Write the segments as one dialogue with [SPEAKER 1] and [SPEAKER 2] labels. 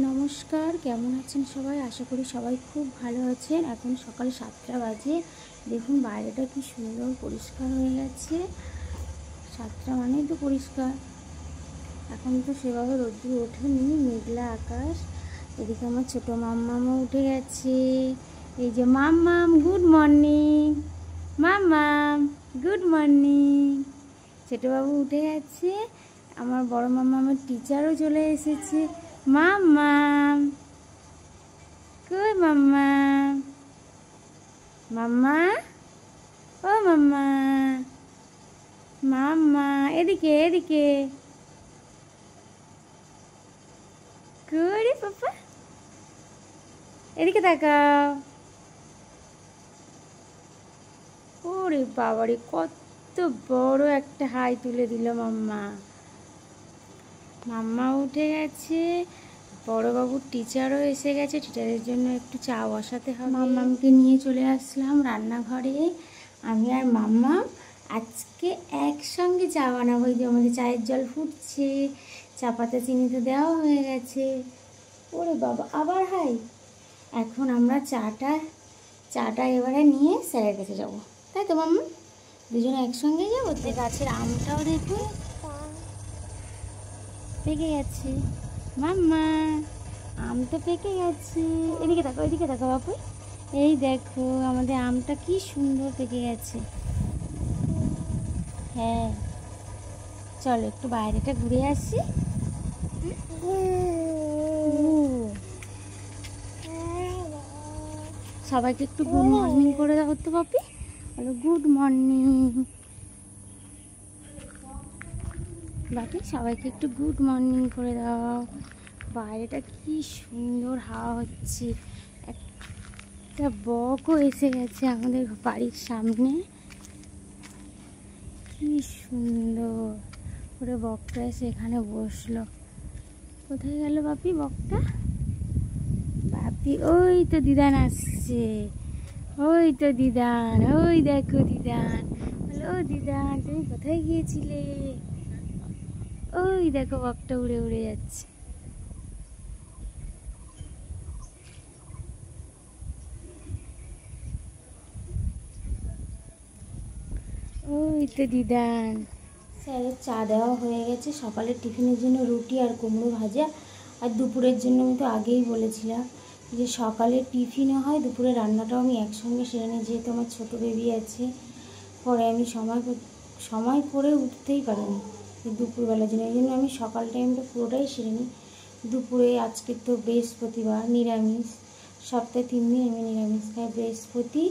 [SPEAKER 1] নমস্কার, কেমন আছেন সবাই? আশা করি সবাই খুব ভালো আছেন। এখন সকাল 7টা বাজে। দেখুন বাইরেটা কি সুন্দর পরিষ্কার হয়ে গেছে। 7টা মানেই তো পরিষ্কার। এখন তো সেভাবে রোদ্দুর ওঠেনি, মেঘলা আকাশ। এদিকে আমার ছোটো মাম্মামও উঠে গেছে। এই যে মাম্মাম, গুড মর্নিং। মাম্মাম, গুড মর্নিং। ছোটোবাবু উঠে গেছে। আমার বড় মাম্মামের টিচারও চলে এসেছে। মাম্মাম, কই মাম্মা? মাম্মা, ও মাম্মা, মাম্মা, এদিকে এদিকে। কই পাপা, এদিকে তাকাও। ওরে বাবারে, কত বড় একটা হাই তুলে দিল মাম্মা। মাম্মা উঠে গেছে। বড়বাবুর টিচারও এসে গেছে। টিচারের জন্য একটু চা বসাতে হবে। মাম্মামকে নিয়ে চলে আসলাম রান্নাঘরে। আমি আর মাম্মাম আজকে একসঙ্গে চা বানাবো। এই যে আমাদের চায়ের জল ফুটছে, চা পাতা চিনি তো দেওয়া হয়ে গেছে। ওরে বাবা, আবার হাই। এখন আমরা চাটা এবারে নিয়ে স্যারের কাছে যাবো, তাই তো মাম্মা? দুজনে একসঙ্গে যাবো তো। গাছের আমটাও দেখুন পেকে গেছে। মাম্মা, আম তো পেকে গেছে। এদিকে দেখো, এদিকে দেখো বাপু। এই দেখো আমাদের আমটা কি সুন্দর পেকে গেছে। হ্যাঁ, চলো একটু বাইরেটা ঘুরে আসি। সবাইকে একটু গুড মর্নিং করে দাও তো বাপি। বলো গুড মর্নিং। বাপি সবাইকে একটু গুড মর্নিং করে দাও। বাইরেটা কি সুন্দর হাওয়া হচ্ছে। একটা বকও এসে গেছে আমাদের বাড়ির সামনে। কি সুন্দর করে বকটা এসে এখানে বসলো। কোথায় গেল বাপি বকটা? বাপি, ওই তো দিদান আসছে। ওই তো দিদান, ওই দেখো দিদান। বলো ও দিদান, তুমি কোথায় গিয়েছিলে? ওই দেখো বকটা উড়ে উড়ে যাচ্ছে। ওই তো দিদান। স্যারের চা দেওয়া হয়ে গেছে। সকালের টিফিনের জন্য রুটি আর কুমড়ো ভাজা। আর দুপুরের জন্য আমি তো আগেই বলেছিলাম যে সকালে টিফিনও হয়, দুপুরে রান্নাটাও আমি একসঙ্গে সেরে নিই, যেহেতু আমার ছোটো বেবি আছে। পরে আমি সময় করে উঠতেই পারিনি দুপুরবেলার জন্য। এই জন্য আমি সকাল টাইমটা পুরোটাই সেরে নিই। দুপুরে আজকে তো বৃহস্পতিবার, নিরামিষ। সপ্তাহে 3 দিন আমি নিরামিষ খাই, বৃহস্পতি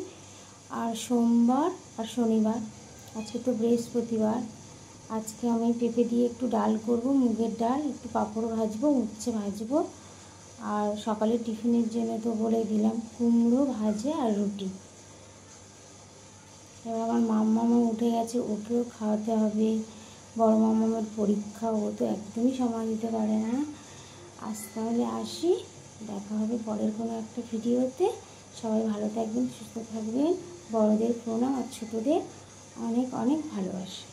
[SPEAKER 1] আর সোমবার আর শনিবার। আজকে তো বৃহস্পতিবার। আজকে আমি পেঁপে দিয়ে একটু ডাল করব, মুগের ডাল, একটু পাঁপড় ভাজবো, উচ্ছে ভাজবো। আর সকালে টিফিনের জন্য তো বলে দিলাম কুমড়ো ভাজা আর রুটি। এবার আমার মাম্মামও উঠে গেছে, ওকেও খাওয়াতে হবে। বড় মাম্মামের পরীক্ষা, ও তো একদমই সময় দিতে পারে না। আজ তাহলে আসি, দেখা হবে পরের কোনো একটা ভিডিওতে। সবাই ভালো থাকবেন, সুস্থ থাকবেন। বড়দের প্রণাম আর ছোটোদের অনেক অনেক ভালোবাসা।